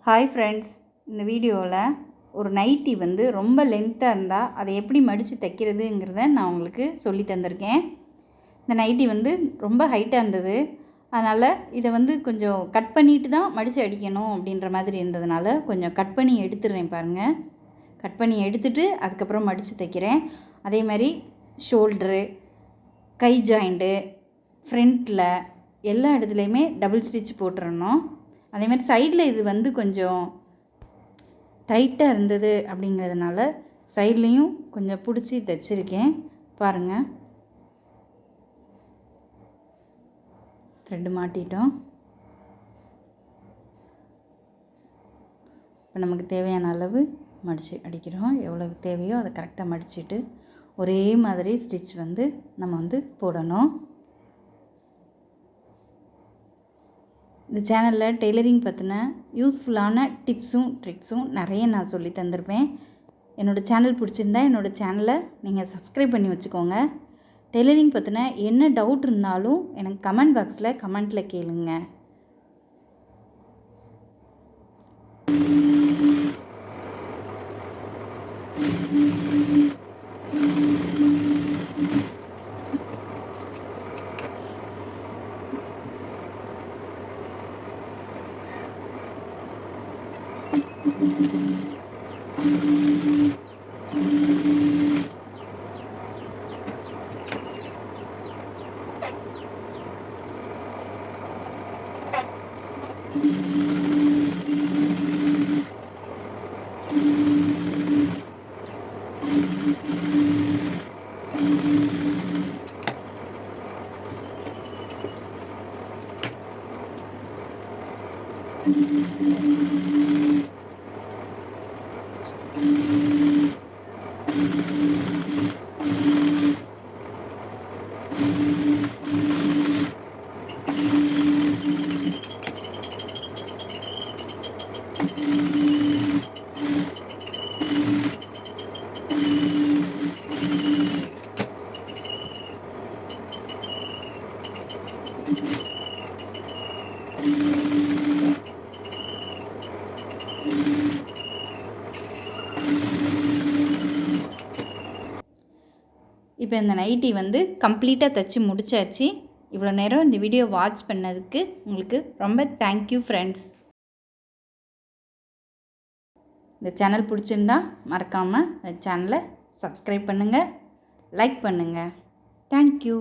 Hi friends, இந்த வீடியோவில் ஒரு நைட்டி வந்து ரொம்ப லென்த்தாக இருந்தால் அதை எப்படி மடித்து தைக்கிறதுங்கிறத நான் உங்களுக்கு சொல்லி தந்திருக்கேன். இந்த நைட்டி வந்து ரொம்ப ஹைட்டாக இருந்தது, அதனால் இதை வந்து கொஞ்சம் கட் பண்ணிவிட்டு தான் மடித்து அடிக்கணும் அப்படின்ற மாதிரி இருந்ததுனால கொஞ்சம் கட் பண்ணி எடுத்துடுறேன் பாருங்கள். கட் பண்ணி எடுத்துகிட்டு அதுக்கப்புறம் மடித்து தைக்கிறேன். அதே மாதிரி ஷோல்ட்ரு, கை ஜாயிண்ட்டு, ஃப்ரண்ட்டில் எல்லா இடத்துலையுமே டபுள் ஸ்டிச் போட்டுறணும். அதே மாதிரி சைடில் இது வந்து கொஞ்சம் டைட்டாக இருந்தது அப்படிங்கிறதுனால சைட்லேயும் கொஞ்சம் பிடிச்சி தைச்சிருக்கேன் பாருங்கள். த்ரெட்டு மாட்டிட்டோம். இப்போ நமக்கு தேவையான அளவு மடித்து அடிக்கிறோம். எவ்வளவு தேவையோ அதை கரெக்டாக மடிச்சுட்டு ஒரே மாதிரி ஸ்டிச் வந்து நம்ம வந்து போடணும். இந்த சேனலில் டெய்லரிங் பற்றின யூஸ்ஃபுல்லான டிப்ஸும் ட்ரிக்ஸும் நிறைய நான் சொல்லி தந்திருப்பேன். என்னோடய சேனல் பிடிச்சிருந்தா என்னோடய சேனலை நீங்கள் சப்ஸ்கிரைப் பண்ணி வச்சுக்கோங்க. டெய்லரிங் பற்றின என்ன டவுட் இருந்தாலும் எனக்கு கமெண்ட் பாக்ஸில் கமெண்ட்டில் கேளுங்க. இப்போ இந்த நைட்டி வந்து கம்ப்ளீட்டாக தைச்சி முடிச்சாச்சு. இவ்வளோ நேரம் இந்த வீடியோ வாட்ச் பண்ணதுக்கு உங்களுக்கு ரொம்ப தேங்க்யூ ஃப்ரெண்ட்ஸ். இந்த சேனல் பிடிச்சிருந்தா மறக்காமல் இந்த சேனலை சப்ஸ்கிரைப் பண்ணுங்கள், லைக் பண்ணுங்கள். தேங்க்யூ.